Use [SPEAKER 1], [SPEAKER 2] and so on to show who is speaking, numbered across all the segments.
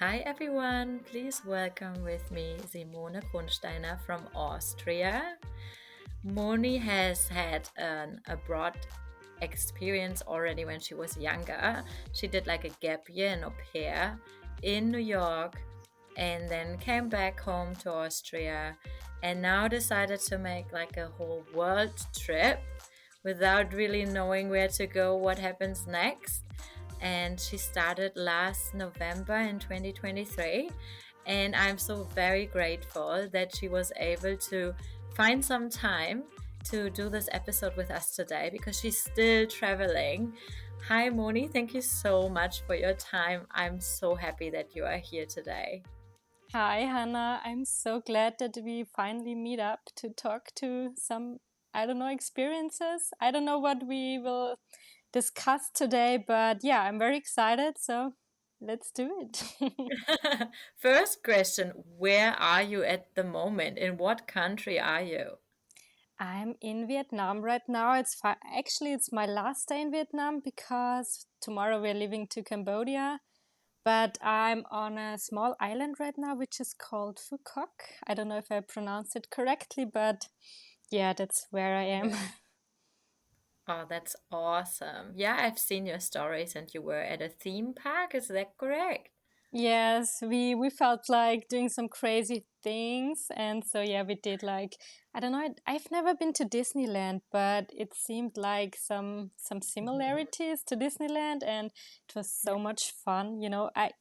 [SPEAKER 1] Hi everyone, please welcome with me Simone Kronsteiner from Austria. Moni has had an abroad experience already when she was younger. She did like a gap year and au pair in New York and then came back home to Austria and now decided to make like a whole world trip without really knowing where to go, what happens next. And she started last November in 2023. And I'm so very grateful that she was able to find some time to do this episode with us today because she's still traveling. Hi, Moni. Thank you so much for your time. I'm so happy that you are here today.
[SPEAKER 2] Hi, Hannah. I'm so glad that we finally meet up to talk to some, experiences. I don't know what we will discuss today, but yeah, I'm very excited. So let's do it.
[SPEAKER 1] First question: where are you at the moment? In what country are you?
[SPEAKER 2] I'm in Vietnam right now. Actually, it's my last day in Vietnam because tomorrow we're leaving to Cambodia. But I'm on a small island right now, which is called Phu Quoc. I don't know if I pronounced it correctly, but yeah, that's where I am.
[SPEAKER 1] Yeah. Oh, that's awesome. Yeah, I've seen your stories and you were at a theme park. Is that correct?
[SPEAKER 2] Yes, we felt like doing some crazy things, and so yeah, we did like I don't know. I've never been to Disneyland, but it seemed like some
[SPEAKER 1] Mhm.
[SPEAKER 2] similarities to Disneyland, and it was
[SPEAKER 1] Yeah.
[SPEAKER 2] so much fun. I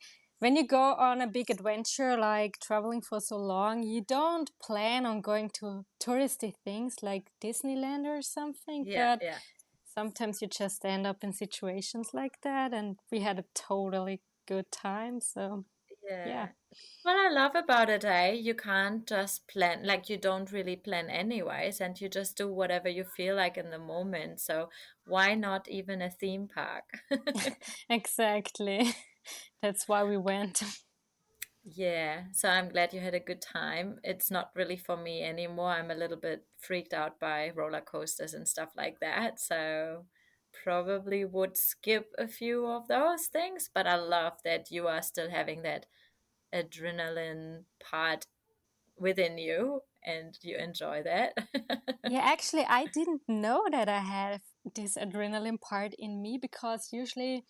[SPEAKER 2] when you go on a big adventure like traveling for so long, you don't plan on going to touristy things like Disneyland or something,
[SPEAKER 1] Yeah,
[SPEAKER 2] but
[SPEAKER 1] yeah.
[SPEAKER 2] sometimes you just end up in situations like that, and we had a totally good time. So yeah.
[SPEAKER 1] Yeah. What I love about it, you can't just plan, like you don't really plan anyways, and you just do whatever you feel like in the moment. So why not even a theme park?
[SPEAKER 2] Exactly. That's why we went.
[SPEAKER 1] Yeah, so I'm glad you had a good time. It's not really for me anymore. I'm a little bit freaked out by roller coasters and stuff like that. So probably would skip a few of those things, but I love that you are still having that adrenaline part within you and you enjoy that.
[SPEAKER 2] Yeah, actually, I didn't know that I have this adrenaline part in me because usually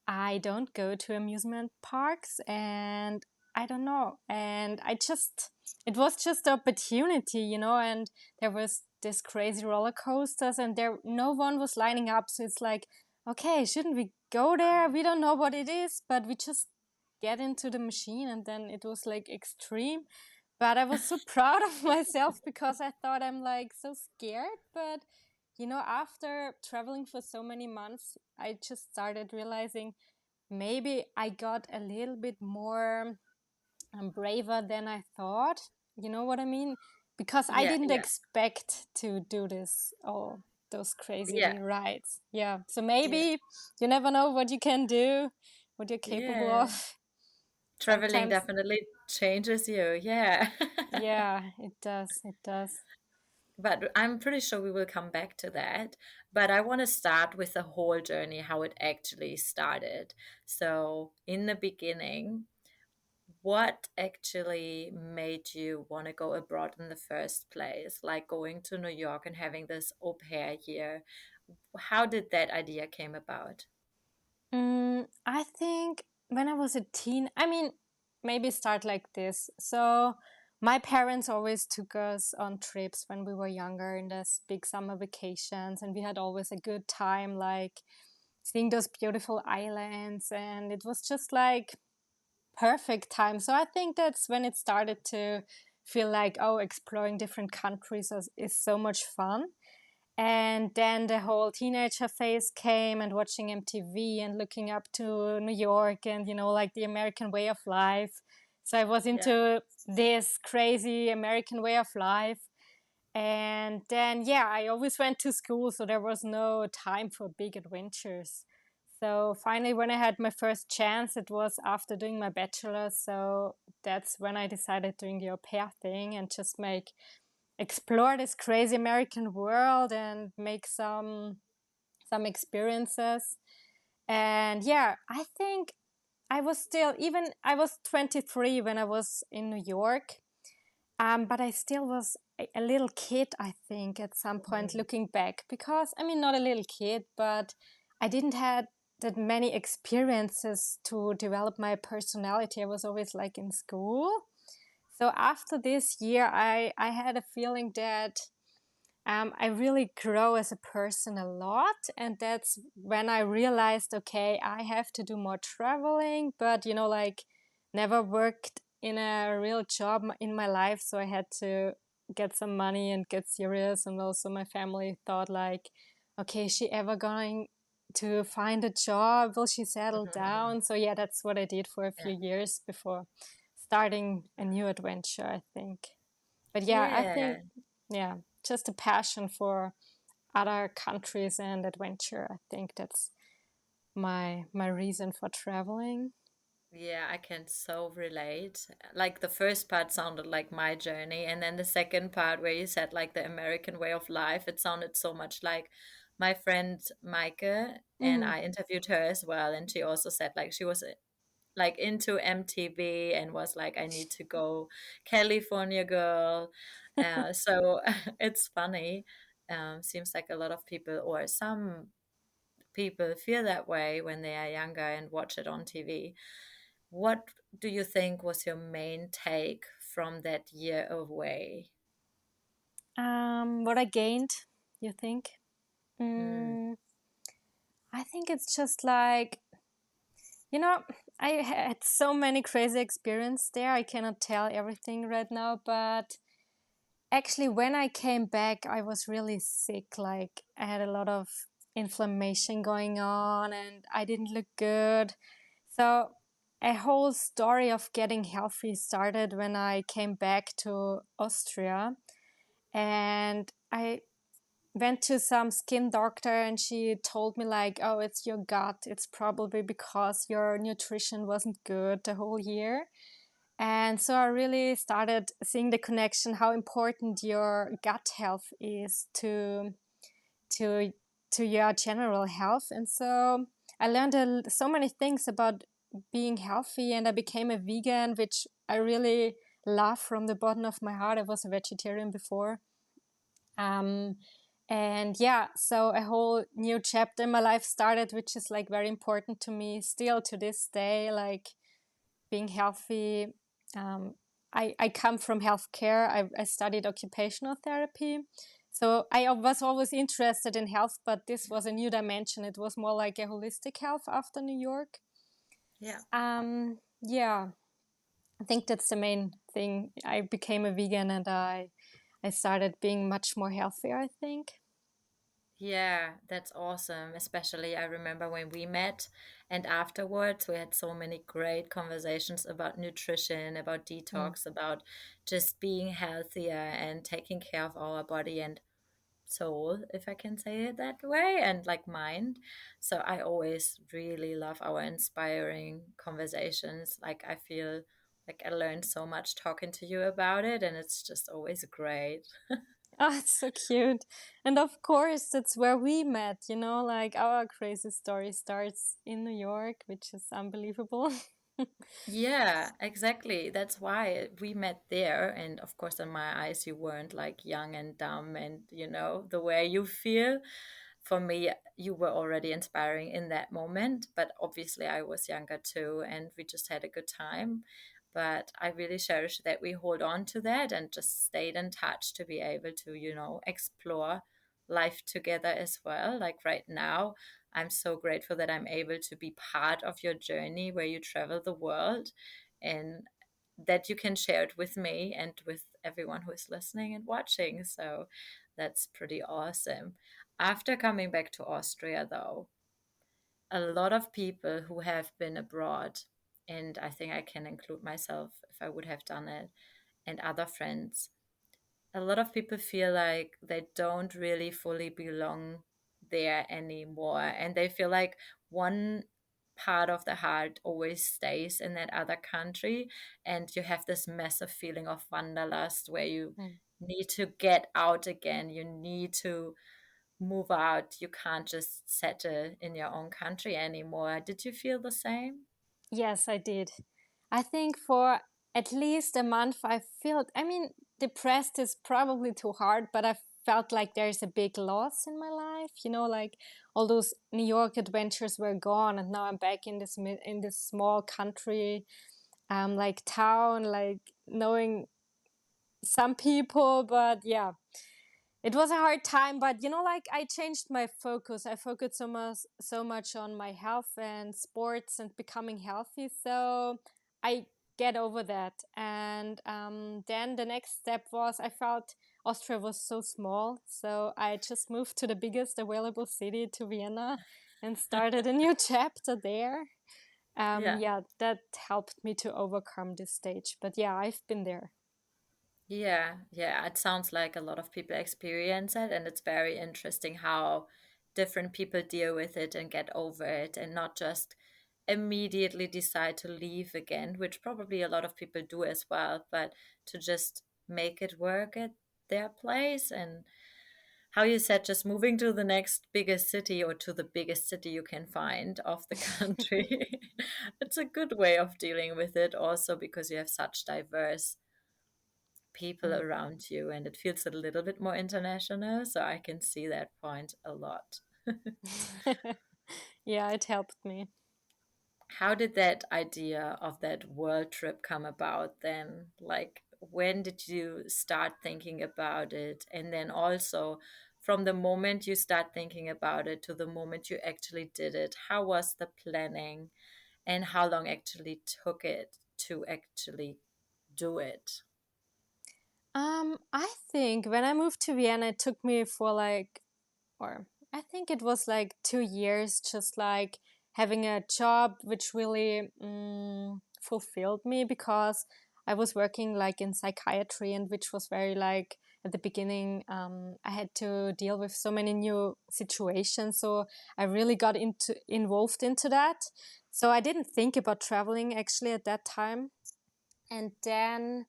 [SPEAKER 2] I don't go to amusement parks and I don't know. And it was just the opportunity, and there was this crazy roller coasters and no one was lining up. So it's like, okay, shouldn't we go there? We don't know what it is, but we just get into the machine and then it was like extreme. But I was so proud of myself because I thought I'm like so scared. But, after traveling for so many months, I just started realizing maybe I got a little bit more braver than I thought. You know what I mean? Because I
[SPEAKER 1] Yeah,
[SPEAKER 2] didn't
[SPEAKER 1] yeah,
[SPEAKER 2] expect to do all those
[SPEAKER 1] yeah,
[SPEAKER 2] crazy rides. Yeah. So
[SPEAKER 1] yeah,
[SPEAKER 2] maybe you never know what you can do, what you're capable
[SPEAKER 1] yeah.
[SPEAKER 2] of.
[SPEAKER 1] Traveling
[SPEAKER 2] Sometimes,
[SPEAKER 1] definitely changes you. Yeah.
[SPEAKER 2] yeah, it does. It does.
[SPEAKER 1] But I'm pretty sure we will come back to that. But I want to start with the whole journey, how it actually started. So, in the beginning, what actually made you want to go abroad in the first place? Like going to New York and having this au pair year. How did that idea came about?
[SPEAKER 2] I think when I was a teen, I mean, maybe start like this. So, my parents always took us on trips when we were younger in this big summer vacations, and we had always a good time, like seeing those beautiful islands, and it was just like perfect time. So, I think that's when it started to feel like, oh, exploring different countries is so much fun. And then the whole teenager phase came and watching MTV and looking up to New York and, like the American way of life. So I was
[SPEAKER 1] Yeah.
[SPEAKER 2] into this crazy American way of life. And then, yeah, I always went to school, so there was no time for big adventures. So finally, when I had my first chance, it was after doing my bachelor's. So that's when I decided doing the au pair thing and just explore this crazy American world and make some experiences. And yeah, I think I was still, even I was 23 when I was in New York. But I still was a little kid, I think, at some point
[SPEAKER 1] Mhm.
[SPEAKER 2] looking back, because I mean, not a little kid, but I didn't had that many experiences to develop my personality. I was always like in school. So after this year, I had a feeling that I really grow as a person a lot. And that's when I realized, okay, I have to do more traveling, but like never worked in a real job in my life. So I had to get some money and get serious. And also my family thought like, okay, is she ever going to find a job? Will she settle
[SPEAKER 1] Mhm, mhm.
[SPEAKER 2] down? So yeah, that's what I did for a
[SPEAKER 1] Yeah.
[SPEAKER 2] few years before starting a new adventure, I think. But yeah, I
[SPEAKER 1] Yeah.
[SPEAKER 2] think, yeah, just a passion for other countries and adventure. I think that's my reason for traveling.
[SPEAKER 1] Yeah, I can so relate. Like the first part sounded like my journey, and then the second part where you said like the American way of life, it sounded so much like my friend Maike, and
[SPEAKER 2] Mm.
[SPEAKER 1] I interviewed her as well, and she also said like she was like into MTV and was like, I need to go California girl. So it's funny. Seems like a lot of people or some people feel that way when they are younger and watch it on TV. What do you think was your main take from that year away?
[SPEAKER 2] What I gained, you think?
[SPEAKER 1] Hmm.
[SPEAKER 2] Mm, I think it's just like, you know, I had so many crazy experiences there. I cannot tell everything right now, but actually, when I came back, I was really sick. Like, I had a lot of inflammation going on and I didn't look good. So, a whole story of getting healthy started when I came back to Austria. And I went to some skin doctor and she told me, like, oh, it's your gut. It's probably because your nutrition wasn't good the whole year. And so I really started seeing the connection, how important your gut health is to to your general health. And so I learned so many things about being healthy, and I became a vegan, which I really love from the bottom of my heart. I was a vegetarian before. Um, and yeah, so a whole new chapter in my life started, which is like very important to me still to this day. Like being healthy. Um, I come from healthcare. I studied occupational therapy. So I was always interested in health, but this was a new dimension. It was more like a holistic health after New York.
[SPEAKER 1] Yeah.
[SPEAKER 2] Yeah, I think that's the main thing. I became a vegan and I started being much more healthier, I think.
[SPEAKER 1] Yeah, that's awesome. Especially, I remember when we met, and afterwards, we had so many great conversations about nutrition, about
[SPEAKER 2] Mm.
[SPEAKER 1] detox, about just being healthier and taking care of our body and soul, if I can say it that way, and like mind. So I always really love our inspiring conversations. Like, I feel like I learned so much talking to you about it, and it's just always great.
[SPEAKER 2] Oh, it's so cute. And of course, that's where we met, like our crazy story starts in New York, which is unbelievable.
[SPEAKER 1] Yeah, exactly. That's why we met there. And of course, in my eyes, you weren't like young and dumb and, the way you feel. For me, you were already inspiring in that moment. But obviously, I was younger too, and we just had a good time. But I really cherish that we hold on to that and just stayed in touch to be able to, explore life together as well. Like right now, I'm so grateful that I'm able to be part of your journey where you travel the world and that you can share it with me and with everyone who is listening and watching. So that's pretty awesome. After coming back to Austria, though, a lot of people who have been abroad, and I think I can include myself if I would have done it, and other friends, a lot of people feel like they don't really fully belong there anymore. And they feel like one part of the heart always stays in that other country. And you have this massive feeling of wanderlust where you
[SPEAKER 2] Mm.
[SPEAKER 1] need to get out again. You need to move out. You can't just settle in your own country anymore. Did you feel the same?
[SPEAKER 2] Yes, I did. I think for at least a month, I felt, I mean, depressed is probably too hard, but I felt like there's a big loss in my life. You know, like all those New York adventures were gone, and now I'm back in in this small country, like town, like knowing some people, but yeah, it was a hard time, but you know, like I changed my focus. I focused so much on my health and sports and becoming healthy, so I get over that. And then the next step was, I felt Austria was so small, so I just moved to the biggest available city, to Vienna, and started a new chapter there.
[SPEAKER 1] Yeah.
[SPEAKER 2] Yeah, that helped me to overcome this stage, but yeah, I've been there.
[SPEAKER 1] Yeah, yeah, it sounds like a lot of people experience it, and it's very interesting how different people deal with it and get over it and not just immediately decide to leave again, which probably a lot of people do as well, but to just make it work at their place. And how you said, just moving to the next biggest city or to the biggest city you can find of the country. It's a good way of dealing with it also because you have such diverse people
[SPEAKER 2] Mm.
[SPEAKER 1] around you and it feels a little bit more international. So I can see that point a lot.
[SPEAKER 2] Yeah, it helped me.
[SPEAKER 1] How did that idea of that world trip come about then? Like, when did you start thinking about it? And then also, from the moment you start thinking about it to the moment you actually did it, how was the planning and how long actually took it to actually do it?
[SPEAKER 2] I think when I moved to Vienna, it took me for like, or I think it was like 2 years, just like having a job which really fulfilled me, because I was working like in psychiatry, and which was very like at the beginning, I had to deal with so many new situations. So I really got involved into that. So I didn't think about traveling actually at that time. And then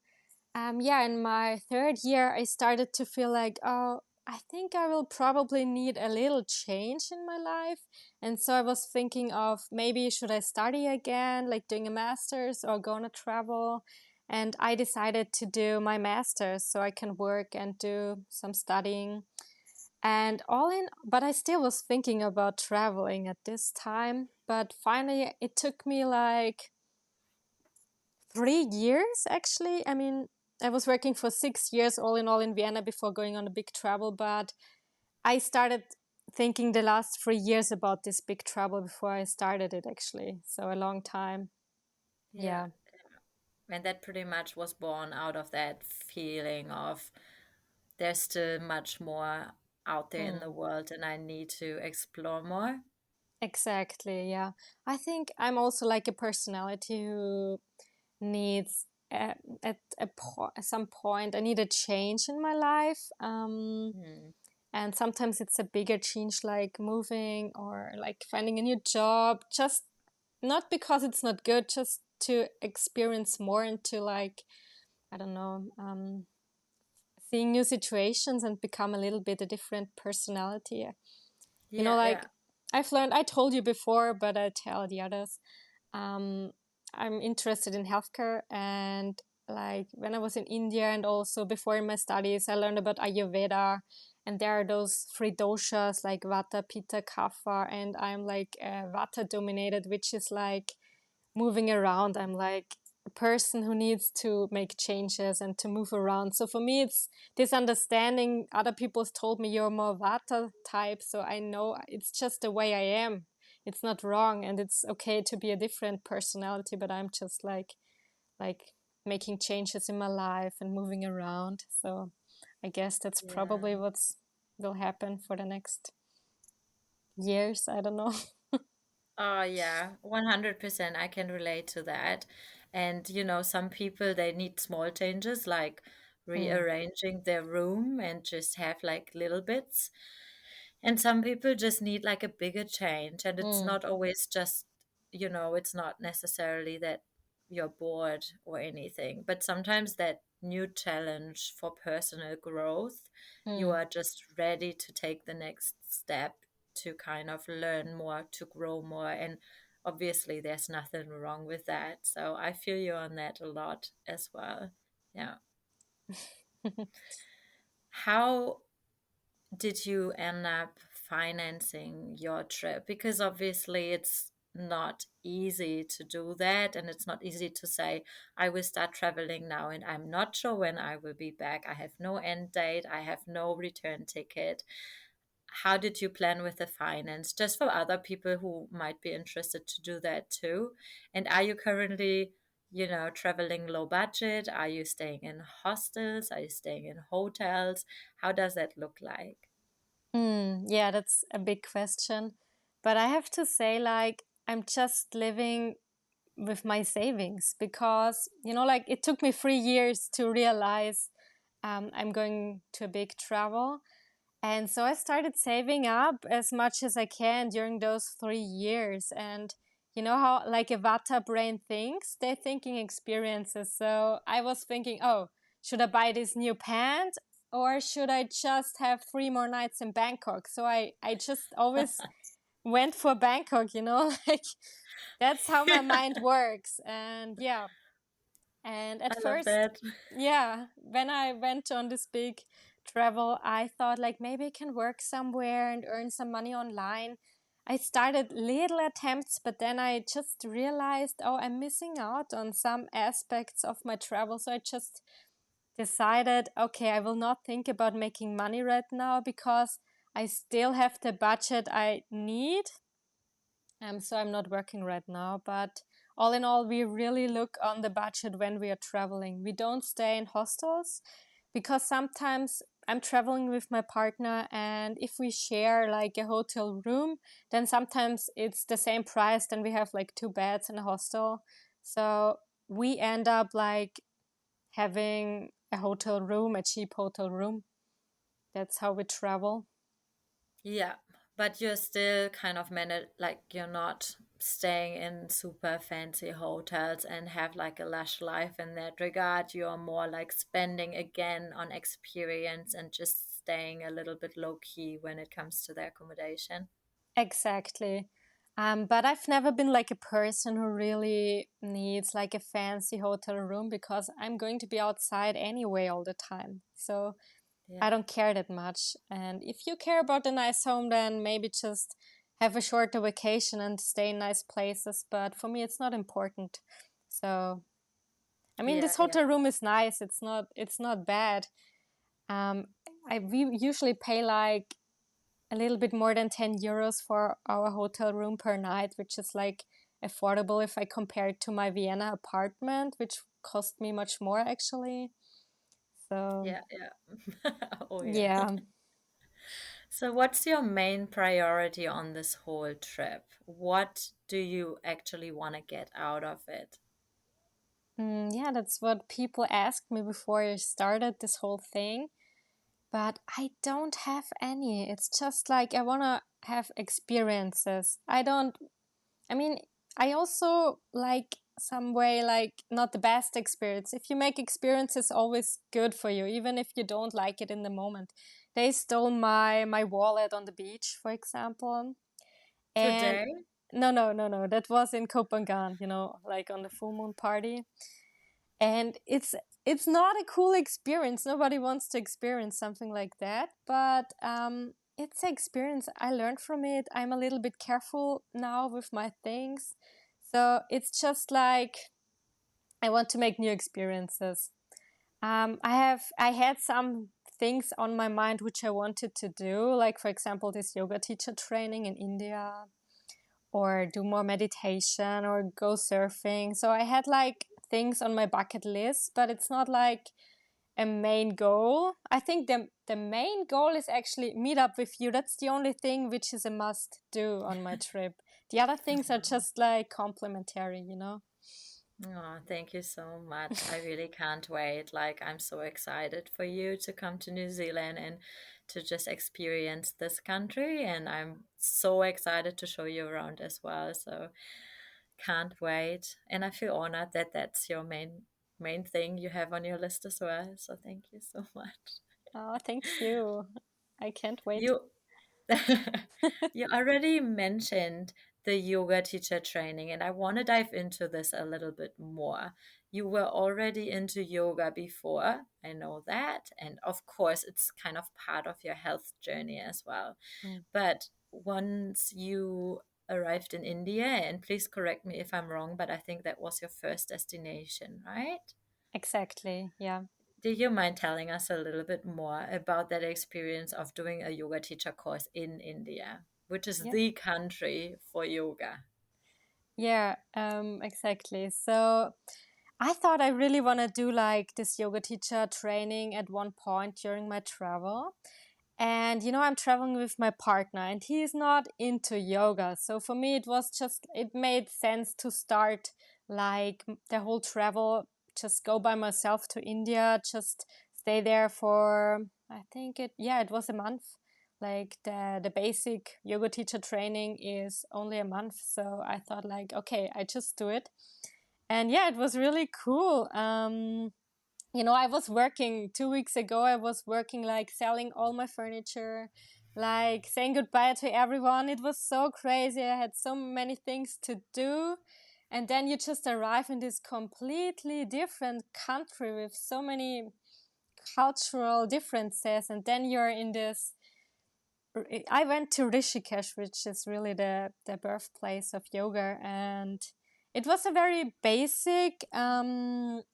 [SPEAKER 2] yeah, in my third year, I started to feel like, oh, I think I will probably need a little change in my life. And so I was thinking of, maybe should I study again, like doing a master's or go on a travel? And I decided to do my master's so I can work and do some studying. And all in, but I still was thinking about traveling at this time. But finally, it took me like 3 years actually. I mean, I was working for 6 years all in all in Vienna before going on a big travel, but I started thinking the last 3 years about this big travel before I started it actually. So a long time.
[SPEAKER 1] Yeah.
[SPEAKER 2] Yeah,
[SPEAKER 1] And that pretty much was born out of that feeling of there's still much more out there in the
[SPEAKER 2] mm,
[SPEAKER 1] world and I need to explore more.
[SPEAKER 2] exactly. Yeah. I think I'm also like a personality who needs some point, I need a change in my life.
[SPEAKER 1] Hmm.
[SPEAKER 2] And sometimes it's a bigger change, like moving or like finding a new job, just not because it's not good, just to experience more and to like, I don't know, seeing new situations and become a little bit a different personality. You know,
[SPEAKER 1] Yeah, yeah.
[SPEAKER 2] like I've learned, I told you before, but I tell the others, um, I'm interested in healthcare. And like when I was in India and also before in my studies, I learned about Ayurveda. And there are those three doshas like Vata, Pitta, Kapha. And I'm like Vata dominated, which is like moving around. I'm like a person who needs to make changes and to move around. So for me, it's this understanding. Other people's told me you're more Vata type, so I know it's just the way I am. It's not wrong, and it's okay to be a different personality. But I'm just like making changes in my life and moving around. So I guess that's
[SPEAKER 1] Yeah.
[SPEAKER 2] probably what's will happen for the next years. I don't know.
[SPEAKER 1] Oh, yeah, 100%. I can relate to that. And, some people, they need small changes like
[SPEAKER 2] Mm,
[SPEAKER 1] rearranging their room and just have like little bits. And some people just need like a bigger change. And it's
[SPEAKER 2] mm,
[SPEAKER 1] not always just, it's not necessarily that you're bored or anything, but sometimes that new challenge for personal growth, you
[SPEAKER 2] mm.
[SPEAKER 1] are just ready to take the next step to kind of learn more, to grow more. And obviously there's nothing wrong with that. So I feel you on that a lot as well. Yeah. How did you end up financing your trip? Because obviously it's not easy to do that, and it's not easy to say, I will start traveling now and I'm not sure when I will be back. I have no end date, I have no return ticket. How did you plan with the finance? Just for other people who might be interested to do that too. And are you currently, traveling low budget? Are you staying in hostels? Are you staying in hotels? How does that look like?
[SPEAKER 2] Yeah, that's a big question. But I have to say, like, I'm just living with my savings because, like, it took me 3 years to realize I'm going to a big travel. And so I started saving up as much as I can during those 3 years. And you know how, like, a Vata brain thinks? They're thinking experiences. So I was thinking, oh, should I buy this new pant? Or should I just have 3 more nights in Bangkok? So I just always went for Bangkok, like that's how my mind works. And yeah, and
[SPEAKER 1] I
[SPEAKER 2] at
[SPEAKER 1] love
[SPEAKER 2] first,
[SPEAKER 1] that.
[SPEAKER 2] yeah, when I went on this big travel, I thought like maybe I can work somewhere and earn some money online. I started little attempts, but then I just realized, oh, I'm missing out on some aspects of my travel. So I just decided, okay, I will not think about making money right now because I still have the budget I need, so I'm not working right now, but all in all, we really look on the budget when we are traveling. We don't stay in hostels because sometimes I'm traveling with my partner, and if we share like a hotel room, then sometimes it's the same price. Then we have like two beds in a hostel. So we end up like having a hotel room, a cheap hotel room. That's how we travel.
[SPEAKER 1] Yeah, but you're still kind of managed, like you're not staying in super fancy hotels and have like a lush life in that regard. You're more like spending again on experience and just staying a little bit low key when it comes to the accommodation.
[SPEAKER 2] Exactly. But I've never been like a person who really needs like a fancy hotel room because I'm going to be outside anyway all the time. So I
[SPEAKER 1] Yeah,
[SPEAKER 2] don't care that much. And if you care about a nice home, then maybe just have a shorter vacation and stay in nice places. But for me, it's not important. So, I mean,
[SPEAKER 1] yeah,
[SPEAKER 2] this
[SPEAKER 1] yeah,
[SPEAKER 2] hotel room is nice. It's not bad. Um, we usually pay like a little bit more than 10 euros for our hotel room per night, which is like affordable if I compare it to my Vienna apartment, which cost me much more actually. So,
[SPEAKER 1] yeah, yeah. Oh, yeah.
[SPEAKER 2] yeah.
[SPEAKER 1] So, what's your main priority on this whole trip? What do you actually want to get out of it?
[SPEAKER 2] Yeah, that's what people asked me before I started this whole thing. But I don't have any. It's just like I want to have experiences. I mean, I also like some way like not the best experience. If you make experiences always good for you, even if you don't like it in the moment. They stole my wallet on the beach, for example. And
[SPEAKER 1] Today?
[SPEAKER 2] no. That was in Copenhagen, like on the full moon party. And it's not a cool experience. Nobody wants to experience something like that, but it's an experience. I learned from it. I'm a little bit careful now with my things, so it's just like I want to make new experiences. I had some things on my mind which I wanted to do, like for example this yoga teacher training in India, or do more meditation or go surfing. So I had like things on my bucket list, but it's not like a main goal. I think the main goal is actually meet up with you. That's the only thing which is a must do on my trip. The other things are just like complementary.
[SPEAKER 1] Oh, thank you so much. I really can't wait. Like, I'm so excited for you to come to New Zealand and to just experience this country. And I'm so excited to show you around as well. So, can't wait. And I feel honored that that's your main thing you have on your list as well. So, thank you so much.
[SPEAKER 2] Oh, thank you. I can't wait.
[SPEAKER 1] You you already mentioned the yoga teacher training, and I want to dive into this a little bit more. You were already into yoga before, I know that, and of course, it's kind of part of your health journey as well.
[SPEAKER 2] Mm.
[SPEAKER 1] But once you arrived in India, and please correct me if I'm wrong, but I think that was your first destination, right?
[SPEAKER 2] Exactly. Yeah.
[SPEAKER 1] Do you mind telling us a little bit more about that experience of doing a yoga teacher course in India, which is
[SPEAKER 2] Yeah.
[SPEAKER 1] the country for yoga?
[SPEAKER 2] Yeah, exactly. So I thought I really want to do like this yoga teacher training at one point during my travel. And I'm traveling with my partner and he is not into yoga. So for me, it made sense to start like the whole travel, just go by myself to India, just stay there for, I think it was a month. Like the basic yoga teacher training is only a month. So I thought like, okay, I just do it. And yeah, it was really cool. I was working 2 weeks ago. I was working like selling all my furniture, like saying goodbye to everyone. It was so crazy. I had so many things to do. And then you just arrive in this completely different country with so many cultural differences. And then you're in this. I went to Rishikesh, which is really the birthplace of yoga. And it was a very basic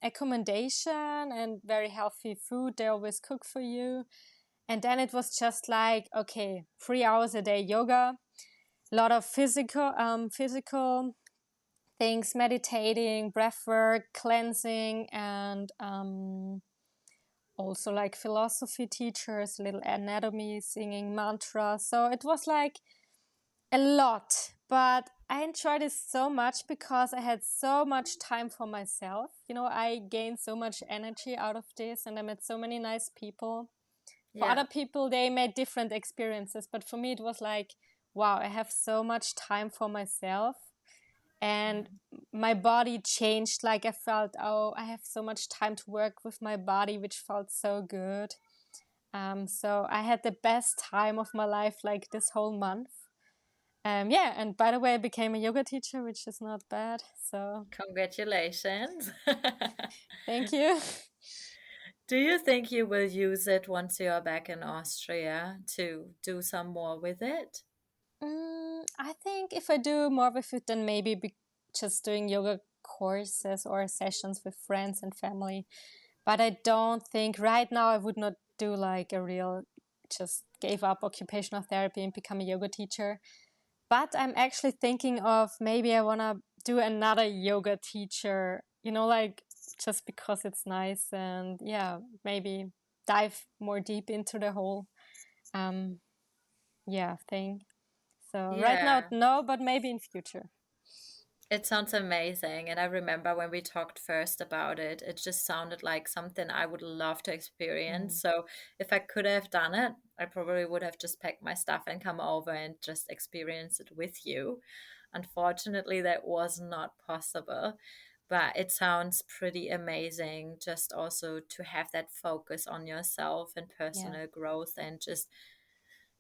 [SPEAKER 2] accommodation and very healthy food. They always cook for you. And then it was just like, okay, 3 hours a day yoga, a lot of physical things, meditating, breath work, cleansing, and also like philosophy teachers, little anatomy, singing mantra. So it was like a lot, but I enjoyed it so much because I had so much time for myself. I gained so much energy out of this and I met so many nice people. For
[SPEAKER 1] Yeah.
[SPEAKER 2] other people, they made different experiences, but for me, it was like, wow, I have so much time for myself. And my body changed. Like I felt, oh, I have so much time to work with my body, which felt so good. So I had the best time of my life, like this whole month. Yeah, and by the way, I became a yoga teacher, which is not bad. So
[SPEAKER 1] Congratulations.
[SPEAKER 2] thank you.
[SPEAKER 1] Do you think you will use it once you're back in Austria to do some more with it?
[SPEAKER 2] I think if I do more with it, then maybe just doing yoga courses or sessions with friends and family. But I don't think right now I would not do like a real, just gave up occupational therapy and become a yoga teacher. But I'm actually thinking of maybe I want to do another yoga teacher, like just because it's nice and yeah, maybe dive more deep into the whole, um, yeah, thing. So right now,
[SPEAKER 1] Yeah.
[SPEAKER 2] no, but maybe in future.
[SPEAKER 1] It sounds amazing. And I remember when we talked first about it, it just sounded like something I would love to experience.
[SPEAKER 2] Mm.
[SPEAKER 1] So if I could have done it, I probably would have just packed my stuff and come over and just experience it with you. Unfortunately, that was not possible. But it sounds pretty amazing just also to have that focus on yourself and
[SPEAKER 2] Yeah,
[SPEAKER 1] personal growth and just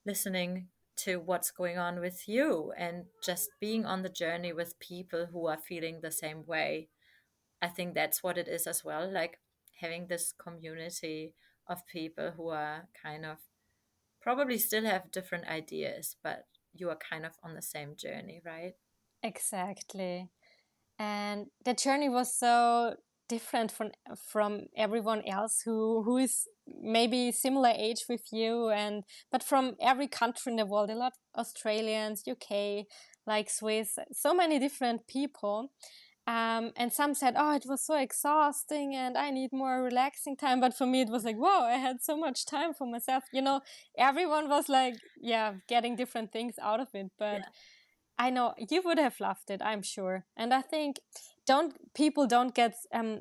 [SPEAKER 1] listening to what's going on with you and just being on the journey with people who are feeling the same way. I think that's what it is as well, like having this community of people who are kind of probably still have different ideas, but you are kind of on the same journey, right?
[SPEAKER 2] exactly. And the journey was so different from everyone else who is maybe similar age with you, and but from every country in the world, a lot Australians, UK, like Swiss, so many different people. And some said, oh, it was so exhausting and I need more relaxing time. But for me, it was like, wow, I had so much time for myself. Everyone was like, yeah, getting different things out of it. But
[SPEAKER 1] Yeah.
[SPEAKER 2] I know you would have loved it, I'm sure. And I think don't get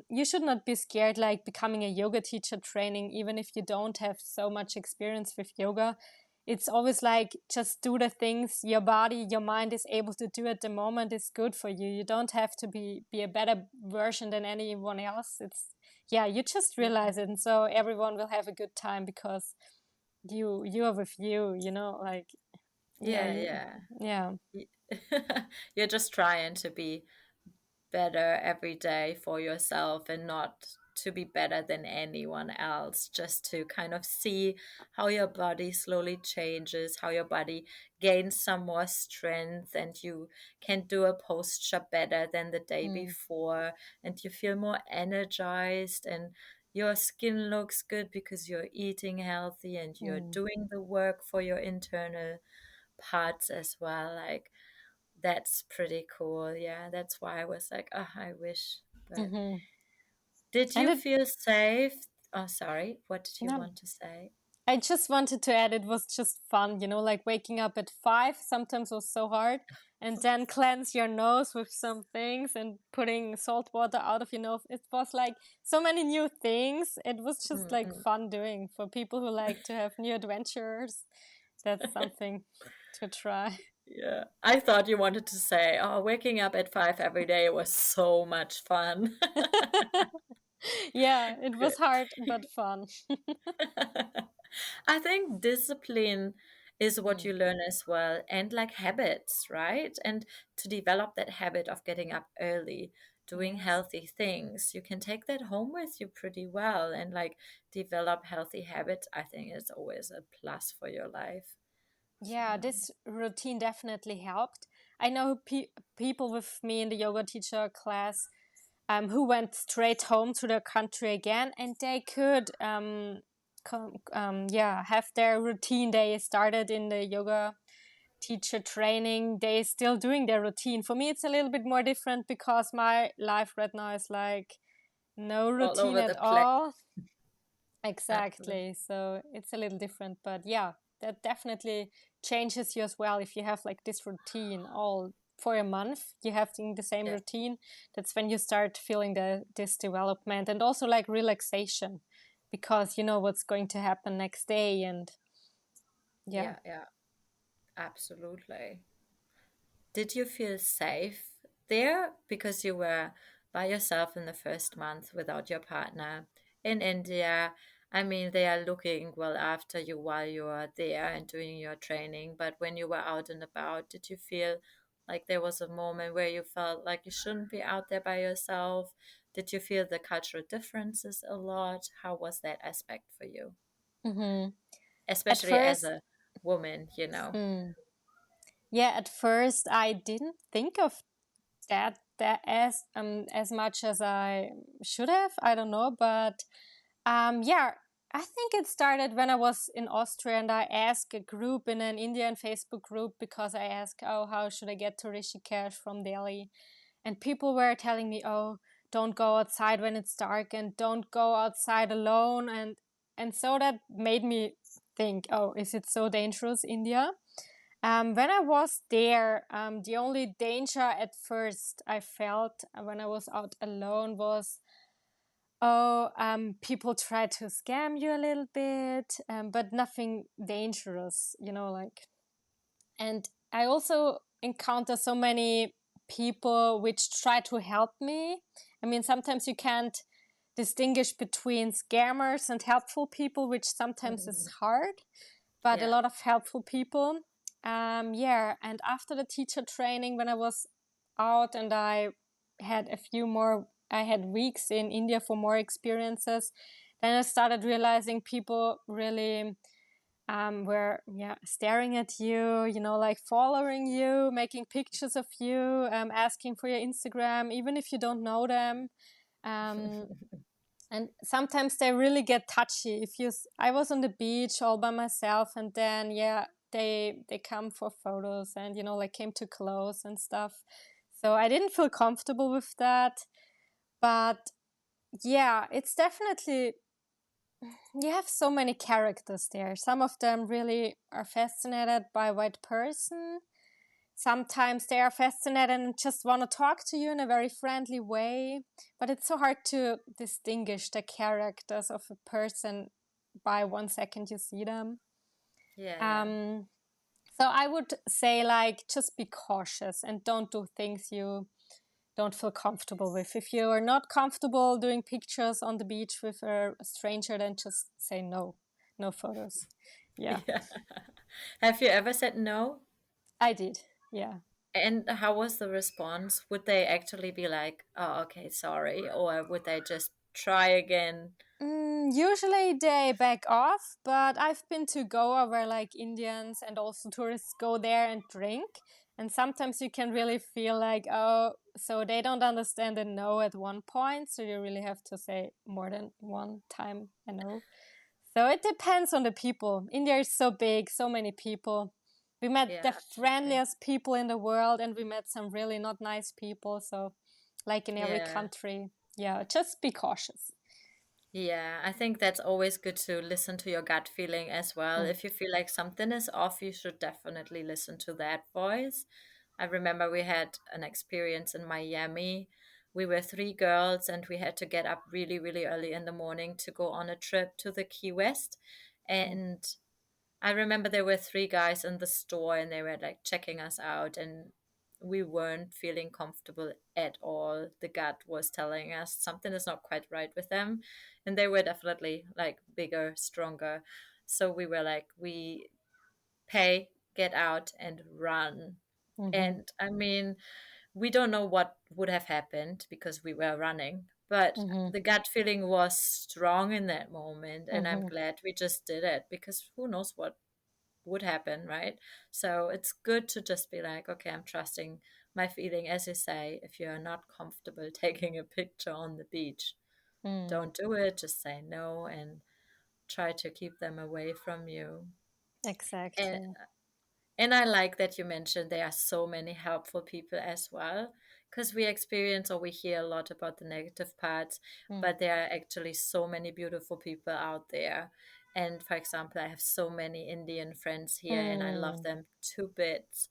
[SPEAKER 2] you should not be scared like becoming a yoga teacher training, even if you don't have so much experience with yoga. It's always like just do the things your body, your mind is able to do at the moment is good for you. You don't have to be a better version than anyone else. It's yeah, you just realize it, and so everyone will have a good time because you are with you, like yeah,
[SPEAKER 1] Yeah, yeah.
[SPEAKER 2] yeah.
[SPEAKER 1] You're just trying to be better every day for yourself and not to be better than anyone else, just to kind of see how your body slowly changes, how your body gains some more strength, and you can do a posture better than the day
[SPEAKER 2] Mm,
[SPEAKER 1] before, and you feel more energized, and your skin looks good because you're eating healthy and you're
[SPEAKER 2] mm,
[SPEAKER 1] doing the work for your internal parts as well. Like, that's pretty cool. Yeah, that's why I was like, oh, I wish. But
[SPEAKER 2] mm-hmm.
[SPEAKER 1] did
[SPEAKER 2] And
[SPEAKER 1] you
[SPEAKER 2] it,
[SPEAKER 1] feel safe? Oh, sorry. What did you
[SPEAKER 2] no,
[SPEAKER 1] want to say?
[SPEAKER 2] I just wanted to add it was just fun, like waking up at 5 sometimes was so hard, and then cleanse your nose with some things and putting salt water out of your nose. It was like so many new things. It was just like
[SPEAKER 1] Mm-mm.
[SPEAKER 2] fun doing for people who like to have new adventures. That's something to try.
[SPEAKER 1] Yeah, I thought you wanted to say, oh, waking up at 5 every day was so much fun.
[SPEAKER 2] Yeah, it was hard but fun.
[SPEAKER 1] I think discipline is what
[SPEAKER 2] Mm,
[SPEAKER 1] you learn as well, and like habits, right? And to develop that habit of getting up early, doing
[SPEAKER 2] yes.
[SPEAKER 1] healthy things, you can take that home with you pretty well and like develop healthy habits. I think it's always a plus for your life.
[SPEAKER 2] Yeah,
[SPEAKER 1] So,
[SPEAKER 2] this routine definitely helped. I know people with me in the yoga teacher class who went straight home to their country again, and they could have their routine. They started in the yoga teacher training. They still doing their routine. For me, it's a little bit more different because my life right now is like no
[SPEAKER 1] all
[SPEAKER 2] routine
[SPEAKER 1] over
[SPEAKER 2] at
[SPEAKER 1] the place.
[SPEAKER 2] all.
[SPEAKER 1] Absolutely.
[SPEAKER 2] Exactly. So it's a little different, but yeah, that definitely changes you as well. If you have like this routine all for a month, you have the same
[SPEAKER 1] Yeah.
[SPEAKER 2] routine. That's when you start feeling this development and also like relaxation, because you know what's going to happen next day. And yeah.
[SPEAKER 1] Yeah, yeah, absolutely. Did you feel safe there because you were by yourself in the first month without your partner? In India, I mean, they are looking well after you while you are there and doing your training. But when you were out and about, did you feel like there was a moment where you felt like you shouldn't be out there by yourself? Did you feel the cultural differences a lot? How was that aspect for you?
[SPEAKER 2] Hmm. At
[SPEAKER 1] Especially as
[SPEAKER 2] first,
[SPEAKER 1] a woman, you know.
[SPEAKER 2] mm, yeah, at first I didn't think of that as much as I should have. I don't know, but yeah, I think it started when I was in Austria and I asked a group in an Indian Facebook group, because I asked, oh, how should I get to Rishikesh from Delhi? And people were telling me, oh, don't go outside when it's dark and don't go outside alone. And so that made me think, oh, is it so dangerous, India? When I was there, the only danger at first I felt when I was out alone was, oh, people try to scam you a little bit, but nothing dangerous, like. And I also encounter so many people which try to help me. I mean, sometimes you can't distinguish between scammers and helpful people, which sometimes is
[SPEAKER 1] Mm.
[SPEAKER 2] hard, but a
[SPEAKER 1] Yeah.
[SPEAKER 2] lot of helpful people. Yeah, and after the teacher training, when I was out and I had a few more, I had weeks in India for more experiences, then I started realizing people really were, yeah, staring at you, like following you, making pictures of you, asking for your Instagram, even if you don't know them. Um, and sometimes they really get touchy. I was on the beach all by myself, and then yeah, they come for photos and like came too close and stuff. So I didn't feel comfortable with that. But yeah, it's definitely, you have so many characters there. Some of them really are fascinated by a white person. Sometimes they are fascinated and just want to talk to you in a very friendly way. But it's so hard to distinguish the characters of a person by 1 second you see them.
[SPEAKER 1] Yeah, yeah.
[SPEAKER 2] Um, so I would say, like, just be cautious and don't do things you don't feel comfortable with. If you're not comfortable doing pictures on the beach with a stranger, then just say no. No photos. Yeah,
[SPEAKER 1] Yeah. Have you ever said no?
[SPEAKER 2] I did. Yeah.
[SPEAKER 1] And how was the response? Would they actually be like, "Oh, okay, sorry," or would they just try again?
[SPEAKER 2] Usually they back off, but I've been to Goa where like Indians and also tourists go there and drink. And sometimes you can really feel like, oh, so they don't understand a no at one point. So you really have to say more than one time a no. So it depends on the people. India is so big, so many people. We met
[SPEAKER 1] Yeah,
[SPEAKER 2] the
[SPEAKER 1] absolutely.
[SPEAKER 2] friendliest people in the world and we met some really not nice people. So, like in every
[SPEAKER 1] Yeah.
[SPEAKER 2] country, yeah, just be cautious.
[SPEAKER 1] Yeah, I think that's always good to listen to your gut feeling as well.
[SPEAKER 2] Mm,
[SPEAKER 1] If you feel like something is off, you should definitely listen to that voice. I remember we had an experience in Miami. We were three girls and we had to get up really, really early in the morning to go on a trip to the Key West.
[SPEAKER 2] mm,
[SPEAKER 1] And I remember there were three guys in the store and they were like checking us out, and we weren't feeling comfortable at all. The gut was telling us something is not quite right with them. And they were definitely like bigger, stronger. So we were like, we pay, get out, and run.
[SPEAKER 2] mhm,
[SPEAKER 1] And I mean, we don't know what would have happened because we were running, but
[SPEAKER 2] mhm,
[SPEAKER 1] the gut feeling was strong in that moment. And I'm
[SPEAKER 2] mhm.
[SPEAKER 1] glad we just did it because who knows what would happen, right? So it's good to just be like, okay, I'm trusting my feeling. As you say, if you're not comfortable taking a picture on the beach,
[SPEAKER 2] Mm,
[SPEAKER 1] don't do it. Just say no and try to keep them away from you. And
[SPEAKER 2] exactly.
[SPEAKER 1] and I like that you mentioned there are so many helpful people as well, because we experience or we hear a lot about the negative parts,
[SPEAKER 2] Mm,
[SPEAKER 1] but there are actually so many beautiful people out there. And for example, I have so many Indian friends here and I love
[SPEAKER 2] mm.
[SPEAKER 1] them to bits.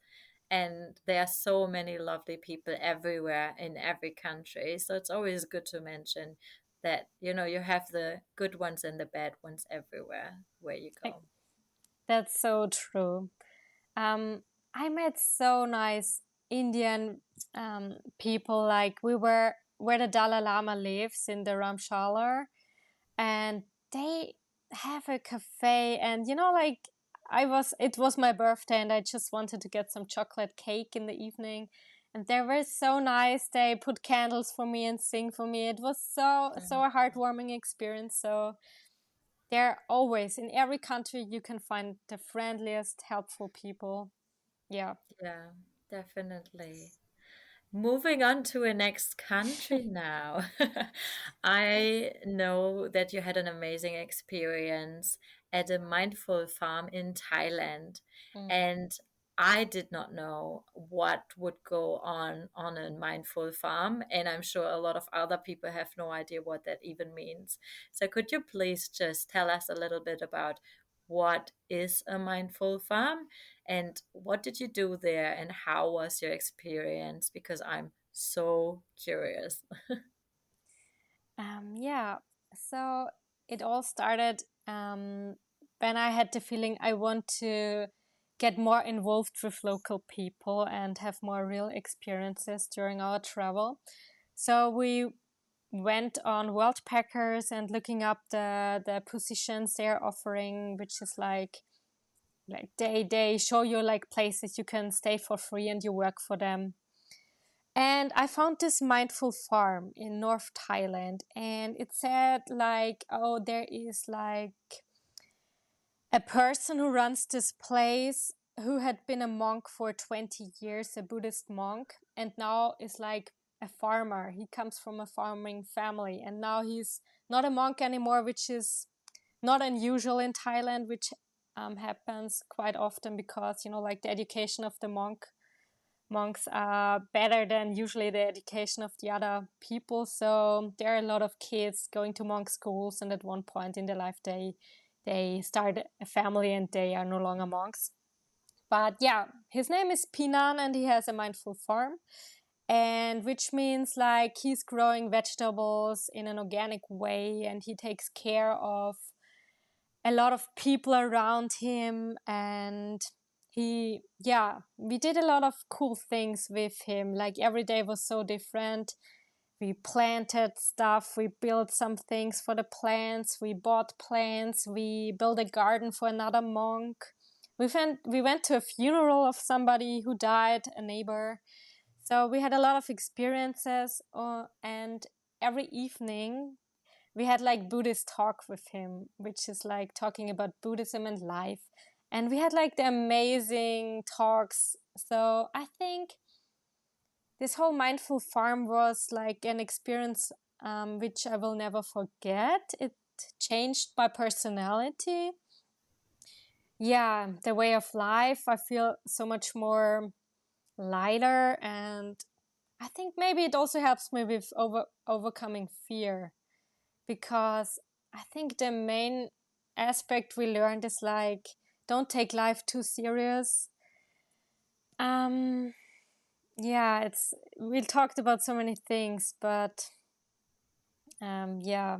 [SPEAKER 1] And there are so many lovely people everywhere in every country. So it's always good to mention that, you have the good ones and the bad ones everywhere where you
[SPEAKER 2] Like,
[SPEAKER 1] go.
[SPEAKER 2] that's so true. Um, I met so nice Indian people. Like we were where the Dalai Lama lives in the Ramshala, and they have a cafe. And like it was my birthday, and I just wanted to get some chocolate cake in the evening. And they were so nice. They put candles for me and sing for me. It was so a heartwarming experience. So they're always in every country you can find the friendliest, helpful people. Yeah.
[SPEAKER 1] Yeah, definitely. Moving on to a next country now.
[SPEAKER 2] Yes.
[SPEAKER 1] I know that you had an amazing experience at a mindful farm in Thailand,
[SPEAKER 2] Mm.
[SPEAKER 1] and I did not know what would go on a mindful farm, and I'm sure a lot of other people have no idea what that even means. So could you please just tell us a little bit about what is a mindful farm and what did you do there and how was your experience? Because I'm so curious.
[SPEAKER 2] Yeah. So it all started when I had the feeling I want to get more involved with local people and have more real experiences during our travel. So we went on world packers and looking up the positions they're offering, which is like they show you like places you can stay for free and you work for them. And I found this mindful farm in North Thailand, and it said like, oh, there is like a person who runs this place who had been a monk for 20 years, a Buddhist monk, and now is like a farmer. He comes from a farming family, and now he's not a monk anymore, which is not unusual in Thailand, which happens quite often because like the education of the monks are better than usually the education of the other people. So there are a lot of kids going to monk schools, and at one point in their life, they start a family and they are no longer monks. But yeah, his name is Pinan, and he has a mindful farm, and which means like he's growing vegetables in an organic way, and he takes care of a lot of people around him. And we did a lot of cool things with him. Like every day was so different. We planted stuff, we built some things for the plants, we bought plants, we built a garden for another monk, we went to a funeral of somebody who died, a neighbor. So we had a lot of experiences, and every evening we had like Buddhist talk with him, which is like talking about Buddhism and life. And we had like the amazing talks. So I think this whole mindful farm was like an experience which I will never forget. It changed my personality. Yeah, the way of life. I feel so much more lighter, and I think maybe it also helps me with overcoming fear, because I think the main aspect we learned is like, don't take life too serious. Um, yeah, it's we talked about so many things, but yeah,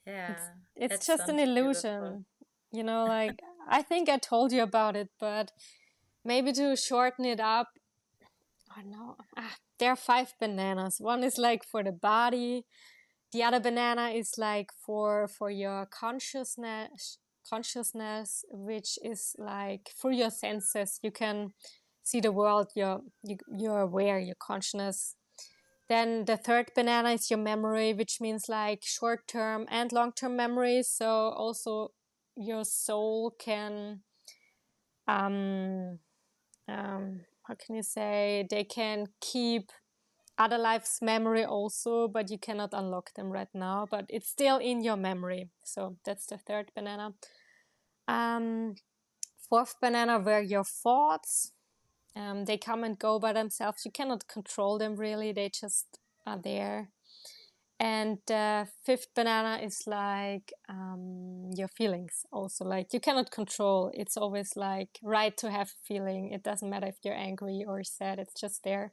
[SPEAKER 2] it's
[SPEAKER 1] Yeah,
[SPEAKER 2] it's
[SPEAKER 1] that
[SPEAKER 2] just an
[SPEAKER 1] sounds beautiful.
[SPEAKER 2] illusion, Like I think I told you about it, but maybe to shorten it up, oh no, there are 5 bananas. One is like for the body. The other banana is like for your consciousness, which is like for your senses. You can see the world. You're aware. You're conscious. Then the third banana is your memory, which means like short term and long term memory. So also your soul can how can you say, they can keep other lives' memory also, but you cannot unlock them right now. But it's still in your memory. So that's the third banana. Um, Fourth banana were your thoughts. They come and go by themselves. You cannot control them really. They just are there. And fifth banana is like your feelings also. Like you cannot control. It's always like right to have a feeling. It doesn't matter if you're angry or sad. It's just there.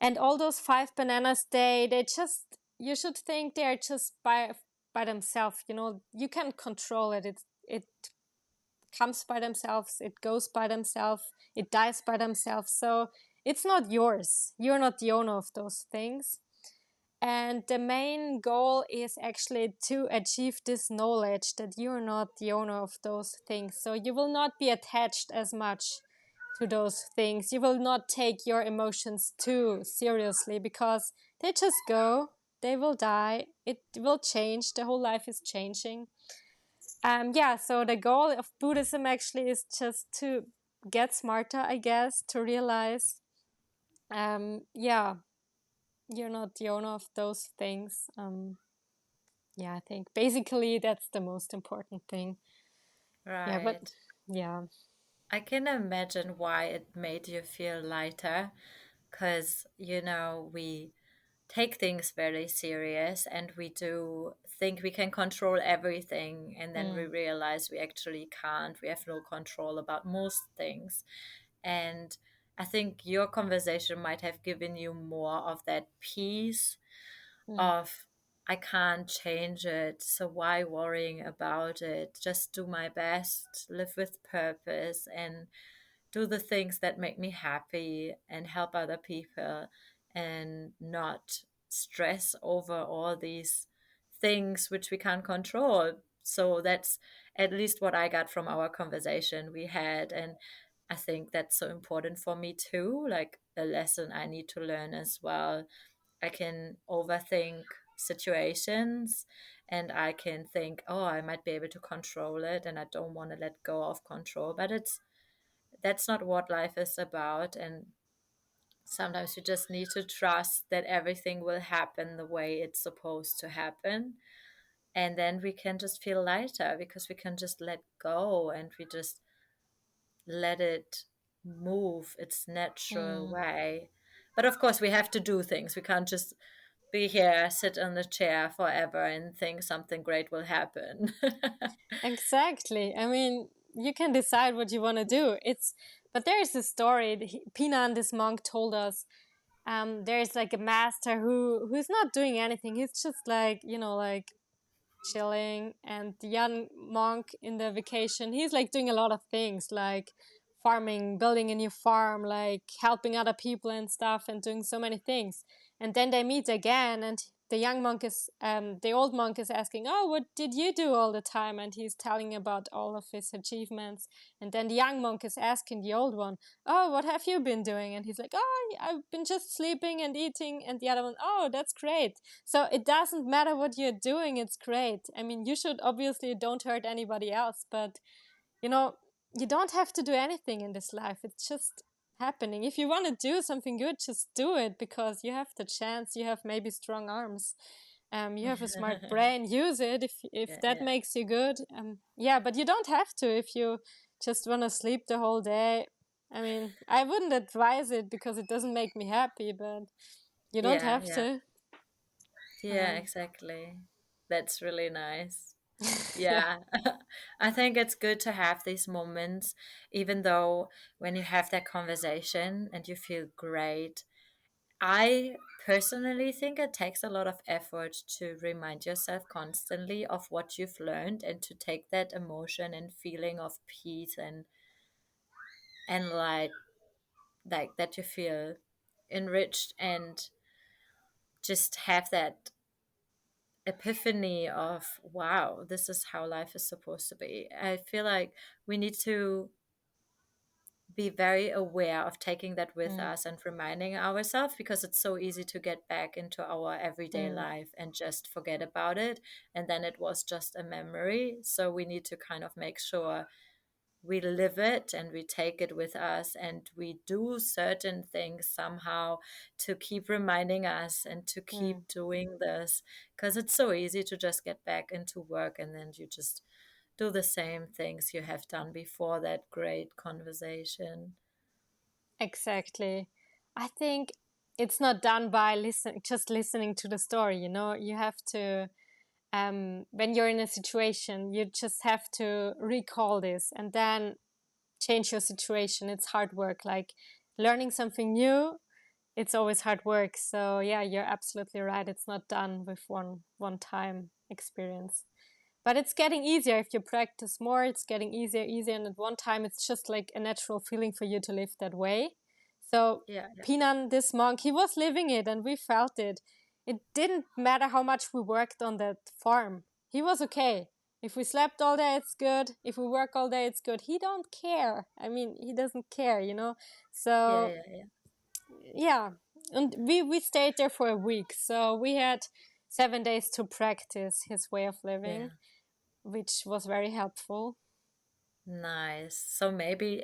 [SPEAKER 2] And all those 5 bananas, they just, you should think they're just by themselves. You can control it. It comes by themselves. It goes by themselves. It dies by themselves. So it's not yours. You're not the owner of those things. And the main goal is actually to achieve this knowledge that you're not the owner of those things. So you will not be attached as much to those things. You will not take your emotions too seriously, because they just go, they will die, it will change. The whole life is changing. Yeah, so the goal of Buddhism actually is just to get smarter, I guess, to realize, yeah, you're not the owner of those things. Yeah, I think basically that's the most important thing. Yeah, but
[SPEAKER 1] Right.
[SPEAKER 2] yeah.
[SPEAKER 1] I can imagine why it made you feel lighter, because, we take things very serious and we do think we can control everything, and then we
[SPEAKER 2] Mm,
[SPEAKER 1] realize we actually can't. We have no control about most things. And I think your conversation might have given you more of that peace
[SPEAKER 2] mm,
[SPEAKER 1] of, I can't change it, so why worrying about it? Just do my best, live with purpose, and do the things that make me happy and help other people, and not stress over all these things which we can't control. So that's at least what I got from our conversation we had. And I think that's so important for me too, like a lesson I need to learn as well. I can overthink situations, and I can think, oh, I might be able to control it and I don't want to let go of control. But that's not what life is about. And sometimes you just need to trust that everything will happen the way it's supposed to happen. And then we can just feel lighter because we can just let go, and we just let it move its natural
[SPEAKER 2] mm.
[SPEAKER 1] way. But of course, we have to do things. We can't just be here, sit on the chair forever and think something great will happen.
[SPEAKER 2] Exactly. I mean, you can decide what you want to do. But there's a story. Pinan, this monk, told us. There's like a master who's not doing anything. He's just like, like chilling. And the young monk in the vacation, he's like doing a lot of things, like farming, building a new farm, like helping other people and stuff, and doing so many things. And then they meet again, and the young monk is, the old monk is asking, oh, what did you do all the time? And he's telling about all of his achievements. And then the young monk is asking the old one, oh, what have you been doing? And he's like, oh, I've been just sleeping and eating. And the other one, oh, that's great. So it doesn't matter what you're doing. It's great. I mean, you should obviously don't hurt anybody else, but you know, you don't have to do anything in this life. It's just happening. If you want to do something good, just do it because you have the chance. You have maybe strong arms. You have a smart brain. Use it if
[SPEAKER 1] Yeah,
[SPEAKER 2] that
[SPEAKER 1] yeah.
[SPEAKER 2] makes you good. Yeah, but you don't have to if you just want to sleep the whole day. I mean, I wouldn't advise it because it doesn't make me happy, but you don't
[SPEAKER 1] Yeah,
[SPEAKER 2] have
[SPEAKER 1] yeah.
[SPEAKER 2] to.
[SPEAKER 1] Yeah,
[SPEAKER 2] Um,
[SPEAKER 1] exactly. That's really nice.
[SPEAKER 2] yeah.
[SPEAKER 1] Yeah. I think it's good to have these moments, even though when you have that conversation and you feel great. I personally think it takes a lot of effort to remind yourself constantly of what you've learned and to take that emotion and feeling of peace and like that you feel enriched and just have that epiphany of wow, this is how life is supposed to be. I feel like we need to be very aware of taking that with
[SPEAKER 2] Mm,
[SPEAKER 1] us and reminding ourselves because it's so easy to get back into our everyday
[SPEAKER 2] mm,
[SPEAKER 1] life and just forget about it, and then it was just a memory. So we need to kind of make sure we live it and we take it with us and we do certain things somehow to keep reminding us and to
[SPEAKER 2] mm.
[SPEAKER 1] keep doing this because it's so easy to just get back into work and then you just do the same things you have done before that great conversation.
[SPEAKER 2] Exactly. I think it's not done by just listening to the story. You have to, when you're in a situation, you just have to recall this and then change your situation. It's hard work. Like learning something new, it's always hard work. So yeah, you're absolutely right. It's not done with one time experience. But it's getting easier if you practice more. It's getting easier. And at one time, it's just like a natural feeling for you to live that way. So
[SPEAKER 1] Yeah, yeah,
[SPEAKER 2] Pinan, this monk, he was living it and we felt it. It didn't matter how much we worked on that farm. He was okay. If we slept all day, it's good. If we work all day, it's good. He don't care. I mean, he doesn't care.
[SPEAKER 1] yeah,
[SPEAKER 2] So
[SPEAKER 1] yeah, yeah,
[SPEAKER 2] yeah, and we stayed there for a week. So we had 7 days to practice his way of
[SPEAKER 1] yeah.
[SPEAKER 2] living, which was very helpful.
[SPEAKER 1] Nice. So maybe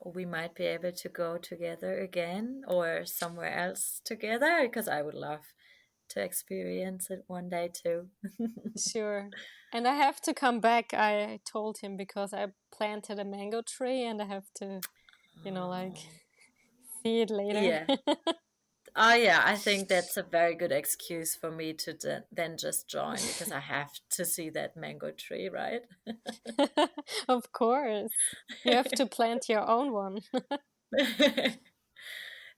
[SPEAKER 1] we might be able to go together again or somewhere else together because I would love to experience it one day too.
[SPEAKER 2] Sure. And I have to come back, I told him, because I planted a mango tree and I have to, like
[SPEAKER 1] Oh,
[SPEAKER 2] see it later.
[SPEAKER 1] yeah. Oh, yeah. I think that's a very good excuse for me to then just join because I have to see that mango tree, right?
[SPEAKER 2] Of course. You have to plant your own one.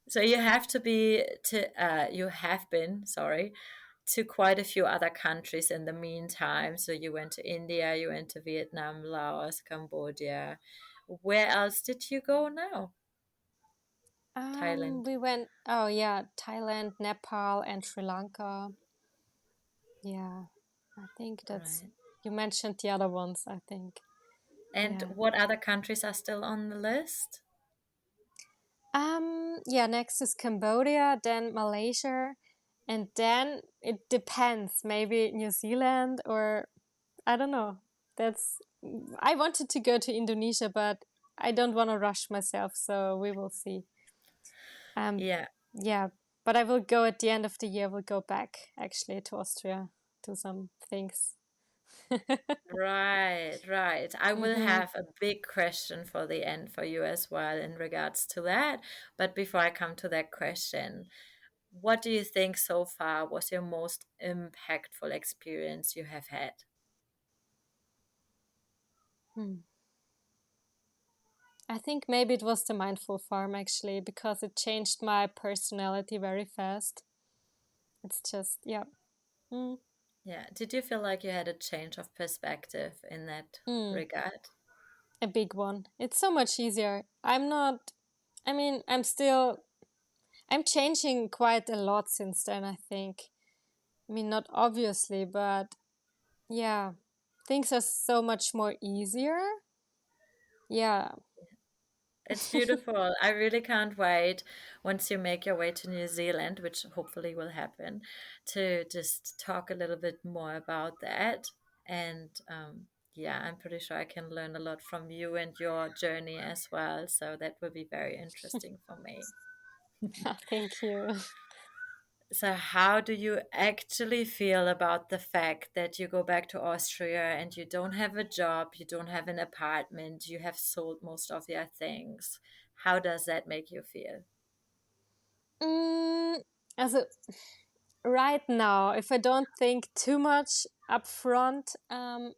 [SPEAKER 1] So you have been, sorry, to quite a few other countries in the meantime. So you went to India, you went to Vietnam, Laos, Cambodia. Where else did you go now? Thailand,
[SPEAKER 2] We went, oh yeah, Thailand, Nepal, and Sri Lanka. Yeah, I think
[SPEAKER 1] right?
[SPEAKER 2] you mentioned the other ones, I think.
[SPEAKER 1] And
[SPEAKER 2] Yeah.
[SPEAKER 1] what other countries are still on the list?
[SPEAKER 2] Yeah, next is Cambodia, then Malaysia, and then it depends, maybe New Zealand or I don't know. That's I wanted to go to Indonesia, but I don't want to rush myself, so we will see. Um,
[SPEAKER 1] Yeah,
[SPEAKER 2] yeah, but I will go at the end of the year. We'll go back actually to Austria, do some things.
[SPEAKER 1] right, right. I will
[SPEAKER 2] Mm-hmm.
[SPEAKER 1] have a big question for the end for you as well in regards to that. But before I come to that question, what do you think so far was your most impactful experience you have had?
[SPEAKER 2] Hmm. I think maybe it was the mindful farm actually, because it changed my personality very fast. It's just, yeah. Mm,
[SPEAKER 1] Yeah. Did you feel like you had a change of perspective in that
[SPEAKER 2] mm,
[SPEAKER 1] regard?
[SPEAKER 2] a big one. It's so much easier. I'm not, I mean, I'm changing quite a lot since then, I think. I mean, not obviously, but yeah, things are so much more easier. Yeah.
[SPEAKER 1] It's beautiful. I really can't wait once you make your way to New Zealand, which hopefully will happen, to just talk a little bit more about that. And yeah, I'm pretty sure I can learn a lot from you and your journey as well. So that will be very interesting for me.
[SPEAKER 2] Thank you.
[SPEAKER 1] So, how do you actually feel about the fact that you go back to Austria and you don't have a job, you don't have an apartment, you have sold most of your things? How does that make you feel?
[SPEAKER 2] Mm, also, right now, if I don't think too much up front,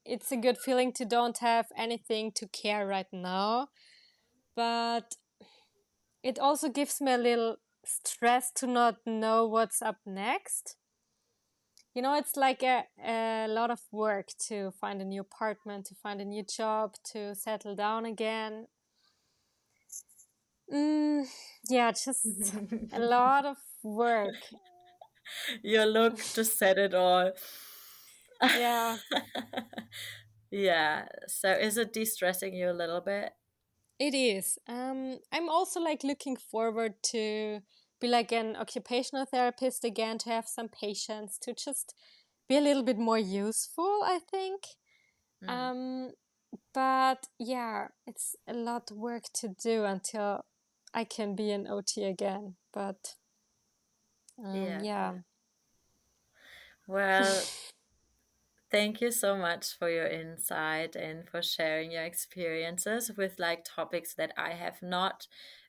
[SPEAKER 2] it's a good feeling to don't have anything to care right now. But it also gives me a little stress to not know what's up next. You know, it's like a lot of work to find a new apartment, to find a new job, to settle down again. Mm, yeah, just a lot of work.
[SPEAKER 1] Your look just said it all.
[SPEAKER 2] Yeah,
[SPEAKER 1] Yeah. So, is it de stressing you a little bit?
[SPEAKER 2] it is. I'm also like looking forward to be like an occupational therapist again, to have some patients, to just be a little bit more useful, I think.
[SPEAKER 1] Mm,
[SPEAKER 2] Um, but yeah, it's a lot of work to do until I can be an OT again. But
[SPEAKER 1] yeah.
[SPEAKER 2] yeah.
[SPEAKER 1] Yeah. Well, thank you so much for your insight and for sharing your experiences with like topics that I have not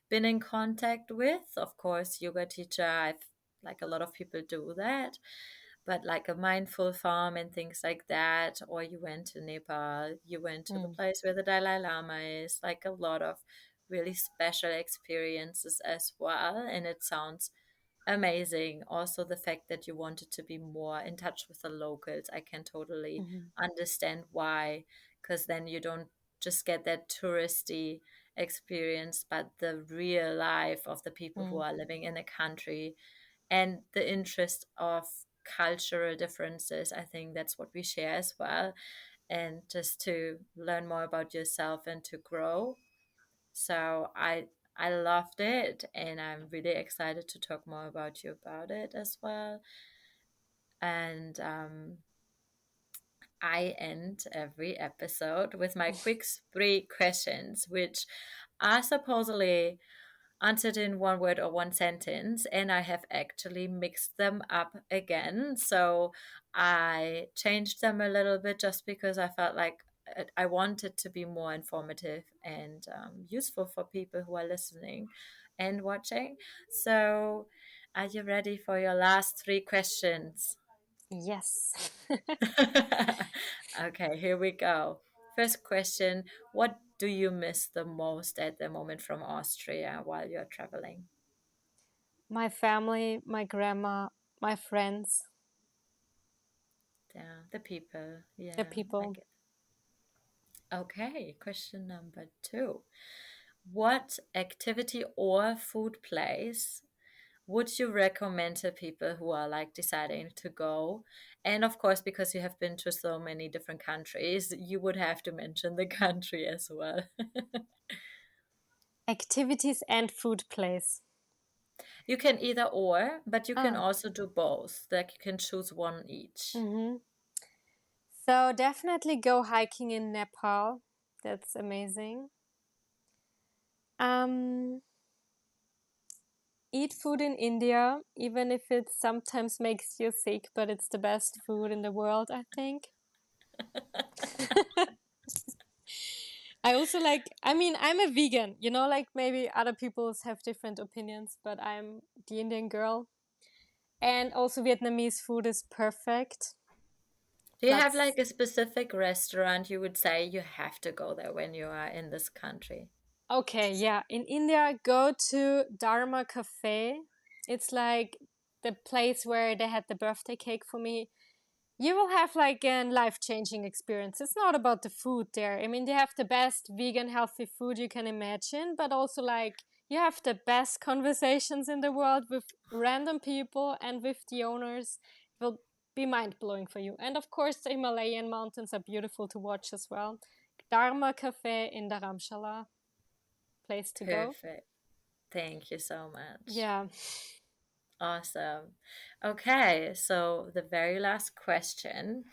[SPEAKER 1] been in contact with. Of course, yoga teacher, I've like a lot of people do that, but like a mindful farm and things like that, or you went to Nepal, you went to the
[SPEAKER 2] Mm,
[SPEAKER 1] place where the Dalai Lama is, like a lot of really special experiences as well. And it sounds amazing. Also, the fact that you wanted to be more in touch with the locals, I can totally
[SPEAKER 2] mhm,
[SPEAKER 1] understand why, because then you don't just get that touristy experience, but the real life of the people who
[SPEAKER 2] mm,
[SPEAKER 1] are living in the country and the interest of cultural differences. I think that's what we share as well. And just to learn more about yourself and to grow. So I loved it and I'm really excited to talk more about you about it as well. And I end every episode with my quick three questions, which are supposedly answered in one word or one sentence, and I have actually mixed them up again. So I changed them a little bit just because I felt like I wanted to be more informative and useful for people who are listening and watching. So, are you ready for your last three questions?
[SPEAKER 2] yes.
[SPEAKER 1] Okay, here we go. First question: what do you miss the most at the moment from Austria while you're traveling?
[SPEAKER 2] My family, my grandma, my friends,
[SPEAKER 1] Yeah, the people.
[SPEAKER 2] the
[SPEAKER 1] Yeah, I
[SPEAKER 2] people.
[SPEAKER 1] get. Okay, question number two. What activity or food place would you recommend to people who are like deciding to go? And of course, because you have been to so many different countries, you would have to mention the country as well.
[SPEAKER 2] Activities and food place.
[SPEAKER 1] You can either or, but you can
[SPEAKER 2] Ah.
[SPEAKER 1] also do both. Like you can choose one each.
[SPEAKER 2] Mm-hmm. So definitely go hiking in Nepal. That's amazing. Um, Eat food in India, even if it sometimes makes you sick, but it's the best food in the world, I think. I also like, I mean, I'm a vegan, you know, like maybe other people have different opinions, but I'm the Indian girl. And also, Vietnamese food is perfect.
[SPEAKER 1] Do you have
[SPEAKER 2] That's
[SPEAKER 1] like a specific restaurant you would say you have to go there when you are in this country?
[SPEAKER 2] okay. Yeah. In India, go to Dharma Cafe. It's like the place where they had the birthday cake for me. You will have like a life-changing experience. It's not about the food there. I mean, they have the best vegan healthy food you can imagine, but also like you have the best conversations in the world with random people and with the owners. Well, be mind blowing for you. And of course, the Himalayan mountains are beautiful to watch as well. Dharma Cafe in Dharamshala, place to go.
[SPEAKER 1] Perfect. Thank you so much.
[SPEAKER 2] Yeah,
[SPEAKER 1] Awesome. Okay, so the very last question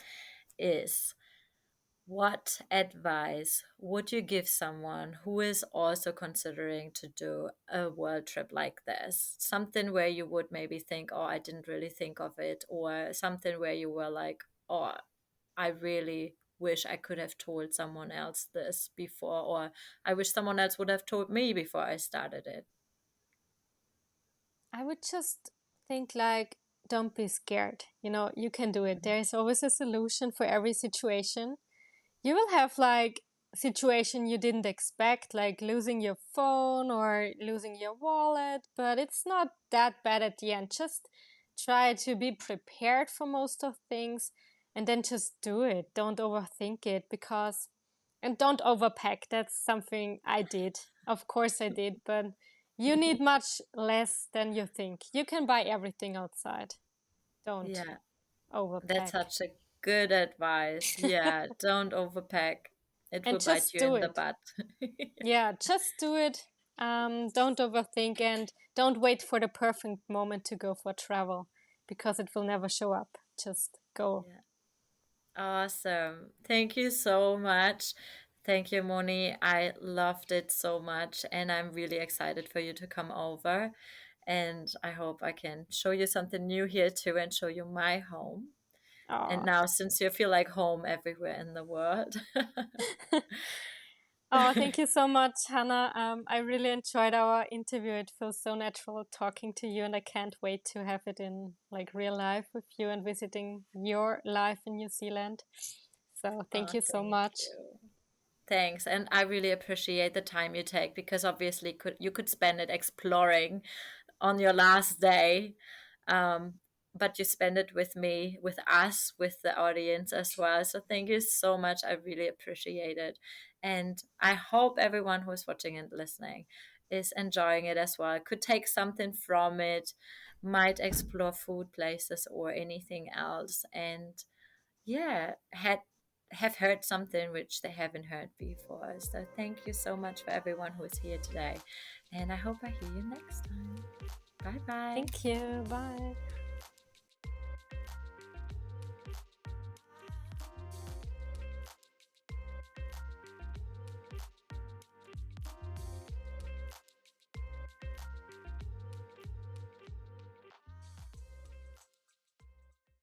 [SPEAKER 1] is, what advice would you give someone who is also considering to do a world trip like this? Something where you would maybe think, oh, I didn't really think of it, or something where you were like, oh, I really wish I could have told someone else this before, or I wish someone else would have told me before I started it.
[SPEAKER 2] I would just think like, don't be scared. You know, you can do it. There is always a solution for every situation. You will have like situation you didn't expect, like losing your phone or losing your wallet, but it's not that bad at the end. Just try to be prepared for most of things and then just do it. Don't overthink it, because and don't overpack. That's something I did. Of course I did, but you need much less than you think. You can buy everything outside. Don't
[SPEAKER 1] Yeah, that's
[SPEAKER 2] overpack.
[SPEAKER 1] such a good advice. Yeah, don't overpack. It
[SPEAKER 2] And
[SPEAKER 1] will bite
[SPEAKER 2] just
[SPEAKER 1] you
[SPEAKER 2] do
[SPEAKER 1] in the
[SPEAKER 2] it.
[SPEAKER 1] butt.
[SPEAKER 2] Yeah, just do it. Don't overthink and don't wait for the perfect moment to go for travel, because it will never show up. Just go.
[SPEAKER 1] Yeah. Awesome. Thank you so much. Thank you, Moni. I loved it so much, and I'm really excited for you to come over. And I hope I can show you something new here too and show you my home. And
[SPEAKER 2] Oh.
[SPEAKER 1] now, since you feel like home everywhere in the world.
[SPEAKER 2] Oh, thank you so much, Hannah. I really enjoyed our interview. It feels so natural talking to you, and I can't wait to have it in like real life with you and visiting your life in New Zealand. So thank
[SPEAKER 1] Oh,
[SPEAKER 2] you so
[SPEAKER 1] thank
[SPEAKER 2] much.
[SPEAKER 1] you. Thanks, and I really appreciate the time you take because obviously you could spend it exploring on your last day, um, but you spend it with me, with us, with the audience as well. So thank you so much. I really appreciate it, and I hope everyone who's watching and listening is enjoying it as well. Could take something from it, might explore food places or anything else, and yeah, have heard something which they haven't heard before. So thank you so much for everyone who is here today. And I hope I hear you next time. Bye bye.
[SPEAKER 2] Thank you. Bye.